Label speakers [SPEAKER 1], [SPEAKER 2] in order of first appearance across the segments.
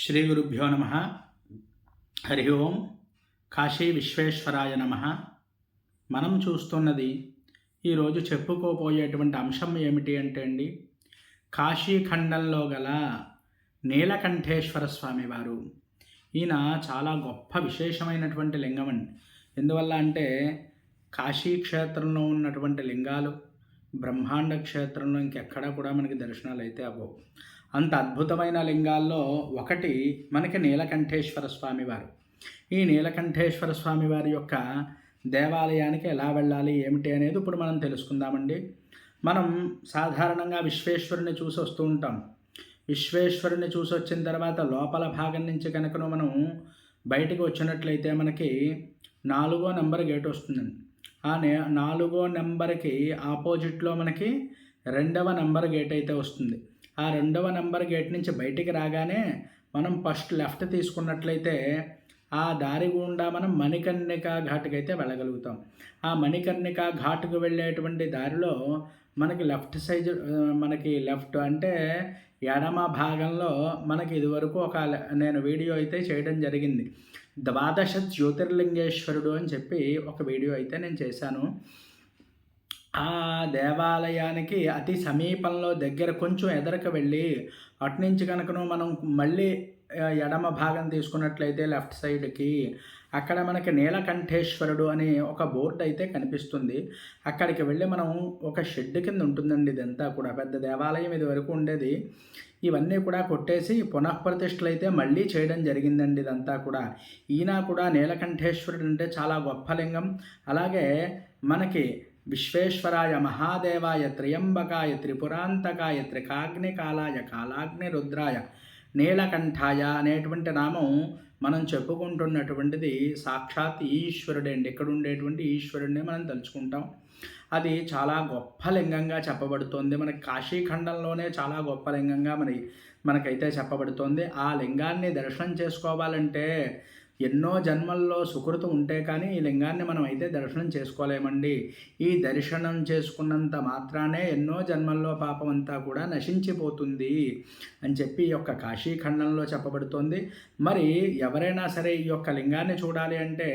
[SPEAKER 1] శ్రీ గురుభ్యో నమ. హరి ఓం. కాశీ విశ్వేశ్వరాయ నమ. మనం చూస్తున్నది ఈరోజు చెప్పుకోబోయేటువంటి అంశం ఏమిటి అంటే అండి, కాశీఖండంలో గల నీలకంఠేశ్వర స్వామి వారు. ఈయన చాలా గొప్ప విశేషమైనటువంటి లింగం అండి. ఎందువల్ల అంటే కాశీ క్షేత్రంలో ఉన్నటువంటి లింగాలు బ్రహ్మాండ క్షేత్రంలో ఇంకెక్కడా కూడా మనకి దర్శనాలు అయితే అవ్వవు. అంత అద్భుతమైన లింగాల్లో ఒకటి మనకి నీలకంఠేశ్వర స్వామివారు. ఈ నీలకంఠేశ్వర స్వామివారి యొక్క దేవాలయానికి ఎలా వెళ్ళాలి ఏమిటి అనేది ఇప్పుడు మనం తెలుసుకుందామండి. మనం సాధారణంగా విశ్వేశ్వరుని చూసి వస్తూ ఉంటాం. విశ్వేశ్వరుని చూసి వచ్చిన తర్వాత లోపల భాగం నుంచి కనుక మనం బయటకు వచ్చినట్లయితే మనకి 4వ నెంబర్ గేట్ వస్తుందండి. ఆ 4వ నెంబర్కి ఆపోజిట్లో మనకి 2వ నెంబర్ గేట్ అయితే వస్తుంది. ఆ 2వ నెంబర్ గేట్ నుంచి బయటికి రాగానే మనం ఫస్ట్ లెఫ్ట్ తీసుకున్నట్లయితే ఆ దారి గుండా మనం మణికర్ణికా ఘాట్కి అయితే వెళ్ళగలుగుతాం. ఆ మణికర్ణికా ఘాట్కు వెళ్ళేటువంటి దారిలో మనకి లెఫ్ట్ అంటే ఎడమ భాగంలో మనకి ఇదివరకు నేను వీడియో అయితే చేయడం జరిగింది. 12 జ్యోతిర్లింగేశ్వరుడు అని చెప్పి ఒక వీడియో అయితే నేను చేశాను. ఆ దేవాలయానికి అతి సమీపంలో దగ్గర కొంచెం ఎదరకు వెళ్ళి అటునుంచి కనుకను మనం మళ్ళీ ఎడమ భాగం తీసుకున్నట్లయితే లెఫ్ట్ సైడ్కి అక్కడ మనకి నీలకంఠేశ్వరుడు అని ఒక బోర్డు అయితే కనిపిస్తుంది. అక్కడికి వెళ్ళి మనం ఒక షెడ్ కింద ఉంటుందండి. ఇదంతా కూడా పెద్ద దేవాలయం ఇది వరకు ఉండేది. ఇవన్నీ కూడా కొట్టేసి పునఃప్రతిష్టలు అయితే మళ్ళీ చేయడం జరిగిందండి. ఇదంతా కూడా ఈయన కూడా నీలకంఠేశ్వరుడు అంటే చాలా గొప్ప లింగం. అలాగే మనకి విశ్వేశ్వరాయ మహాదేవాయ త్రయంబకాయ త్రిపురాంతకాయ త్రికాగ్నికాలాయ కాలాగ్ని రుద్రాయ నీలకంఠాయ అనేటువంటి నామం మనం చెప్పుకుంటున్నటువంటిది సాక్షాత్ ఈశ్వరుడే అండి. ఇక్కడ ఉండేటువంటి ఈశ్వరుడిని మనం తలుచుకుంటాం. అది చాలా గొప్ప లింగంగా చెప్పబడుతోంది. మనకి కాశీఖండంలోనే చాలా గొప్ప లింగంగా మనకైతే చెప్పబడుతోంది. ఆ లింగాన్ని దర్శనం చేసుకోవాలంటే ఎన్నో జన్మల్లో సుకృతం ఉంటే కానీ ఈ లింగాన్ని మనం అయితే దర్శనం చేసుకోలేమండి. ఈ దర్శనం చేసుకున్నంత మాత్రానే ఎన్నో జన్మల్లో పాపం అంతా కూడా నశించిపోతుంది అని చెప్పి ఈ యొక్క కాశీఖండంలో చెప్పబడుతోంది. మరి ఎవరైనా సరే ఈ యొక్క లింగాన్ని చూడాలి అంటే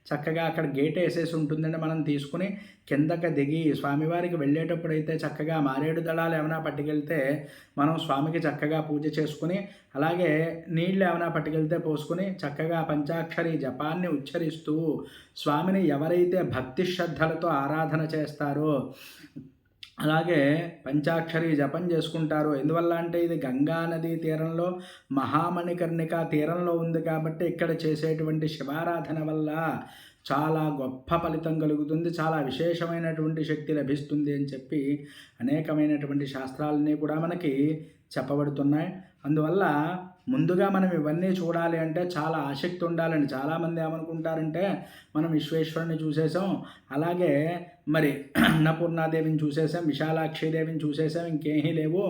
[SPEAKER 1] చక్కగా అక్కడ గేట్ వేసేసి ఉంటుందండి. మనం తీసుకుని కిందకి దిగి స్వామివారికి వెళ్ళేటప్పుడు అయితే చక్కగా మారేడు దళాలు ఏమైనా పట్టుకెళ్తే మనం స్వామికి చక్కగా పూజ చేసుకుని, అలాగే నీళ్ళు ఏమైనా పట్టుకెళ్తే పోసుకుని చక్కగా పంచాక్షరి జపాన్ని ఉచ్చరిస్తూ స్వామిని ఎవరైతే భక్తి శ్రద్ధలతో ఆరాధన చేస్తారో అలాగే పంచాక్షరి జపం చేసుకుంటారు. ఎందువల్ల అంటే ఇది గంగా నదీ తీరంలో మహామణికర్ణిక తీరంలో ఉంది కాబట్టి ఇక్కడ చేసేటువంటి శివారాధన వల్ల చాలా గొప్ప ఫలితం కలుగుతుంది, చాలా విశేషమైనటువంటి శక్తి లభిస్తుంది అని చెప్పి అనేకమైనటువంటి శాస్త్రాలన్నీ కూడా మనకి చెప్పబడుతున్నాయి. అందువల్ల ముందుగా మనం ఇవన్నీ చూడాలి అంటే చాలా ఆసక్తి ఉండాలండి. చాలామంది ఏమనుకుంటారంటే మనం విశ్వేశ్వరుని చూసేసాం, అలాగే మరి అన్నపూర్ణాదేవిని చూసేసాం, విశాలాక్షిదేవిని చూసేసాం, ఇంకేమీ లేవు,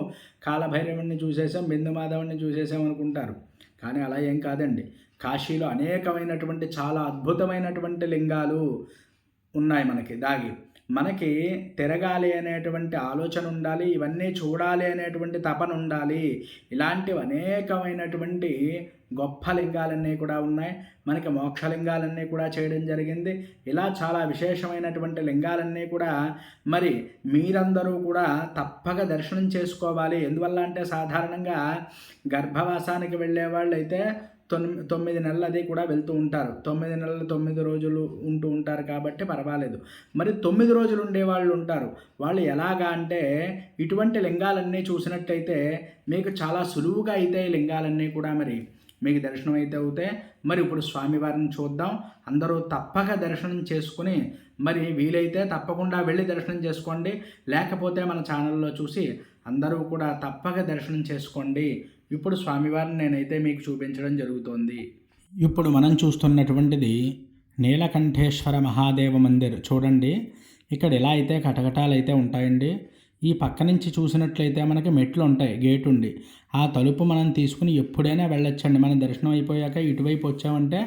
[SPEAKER 1] కాలభైరవుని చూసేసాం, బిందుమాధవుని చూసేసాం అనుకుంటారు. కానీ అలా ఏం కాదండి. కాశీలో అనేకమైనటువంటి చాలా అద్భుతమైనటువంటి లింగాలు ఉన్నాయి మనకి దాగి. మనకి తిరగాలి అనేటువంటి ఆలోచన ఉండాలి, ఇవన్నీ చూడాలి అనేటువంటి తపన ఉండాలి. ఇలాంటివి అనేకమైనటువంటి గొప్ప లింగాలన్నీ కూడా ఉన్నాయి. మనకి మోక్షలింగాలన్నీ కూడా చేయడం జరిగింది. ఇలా చాలా విశేషమైనటువంటి లింగాలన్నీ కూడా మరి మీరందరూ కూడా తప్పక దర్శనం చేసుకోవాలి. ఎందువల్ల అంటే సాధారణంగా గర్భవాసానికి వెళ్ళే వాళ్ళు అయితే 9 నెలలు అది కూడా వెళ్తూ ఉంటారు. 9 నెలలు 9 రోజులు ఉంటూ ఉంటారు కాబట్టి పర్వాలేదు. మరి 9 రోజులు ఉండేవాళ్ళు ఉంటారు. వాళ్ళు ఎలాగా అంటే ఇటువంటి లింగాలన్నీ చూసినట్టయితే మీకు చాలా సులువుగా అయితే ఈ లింగాలన్నీ కూడా మరి మీకు దర్శనం అయితే అవుతాయి. మరి ఇప్పుడు స్వామివారిని చూద్దాం. అందరూ తప్పక దర్శనం చేసుకుని మరి వీలైతే తప్పకుండా వెళ్ళి దర్శనం చేసుకోండి. లేకపోతే మన ఛానల్లో చూసి అందరూ కూడా తప్పక దర్శనం చేసుకోండి. ఇప్పుడు స్వామివారిని నేనైతే మీకు చూపించడం జరుగుతోంది. ఇప్పుడు మనం చూస్తున్నటువంటిది నీలకంఠేశ్వర మహాదేవ మందిర్. చూడండి, ఇక్కడ ఇలా అయితే కటకటాలు అయితే ఉంటాయండి. ఈ పక్క నుంచి చూసినట్లయితే మనకి మెట్లు ఉంటాయి, గేట్ ఉండి ఆ తలుపు మనం తీసుకుని ఎప్పుడైనా వెళ్ళొచ్చండి. మన దర్శనం అయిపోయాక ఇటువైపు వచ్చామంటే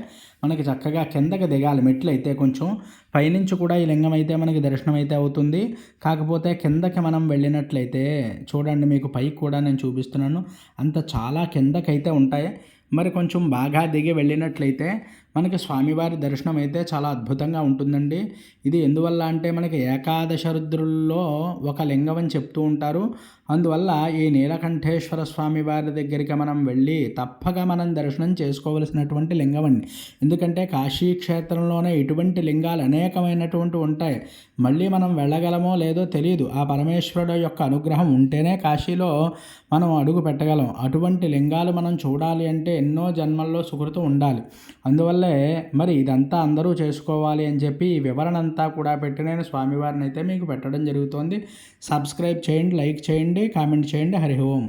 [SPEAKER 1] మనకి చక్కగా కిందకి దిగాలి. మెట్లు అయితే కొంచెం పైనుంచి కూడా ఈ లింగం అయితే మనకి దర్శనం అయితే అవుతుంది. కాకపోతే కిందకి మనం వెళ్ళినట్లయితే చూడండి, మీకు పైకి కూడా నేను చూపిస్తున్నాను, అంత చాలా కిందకైతే ఉంటాయి. మరి కొంచెం బాగా దిగి వెళ్ళినట్లయితే మనకి స్వామివారి దర్శనం అయితే చాలా అద్భుతంగా ఉంటుందండి. ఇది ఎందువల్ల అంటే మనకి ఏకాదశ రుద్రుల్లో ఒక లింగం అని చెప్తూ ఉంటారు. అందువల్ల ఈ నీలకంఠేశ్వర స్వామి వారి దగ్గరికి మనం వెళ్ళి తప్పక మనం దర్శనం చేసుకోవలసినటువంటి లింగం అండి. ఎందుకంటే కాశీ క్షేత్రంలోనే ఇటువంటి లింగాలు అనేకమైనటువంటి ఉంటాయి. మళ్ళీ మనం వెళ్ళగలమో లేదో తెలియదు. ఆ పరమేశ్వరుడు యొక్క అనుగ్రహం ఉంటేనే కాశీలో మనం అడుగు పెట్టగలం. అటువంటి లింగాలు మనం చూడాలి అంటే ఎన్నో జన్మల్లో సుకృతం ఉండాలి. అందువల్లే మరి ఇదంతా అందరూ చేసుకోవాలి అని చెప్పి ఈ వివరణ అంతా కూడా పెట్టి నేను స్వామివారిని అయితే మీకు పెట్టడం జరుగుతోంది. సబ్స్క్రైబ్ చేయండి, లైక్ చేయండి, కామెంట్ చేయండి. హరి ఓం.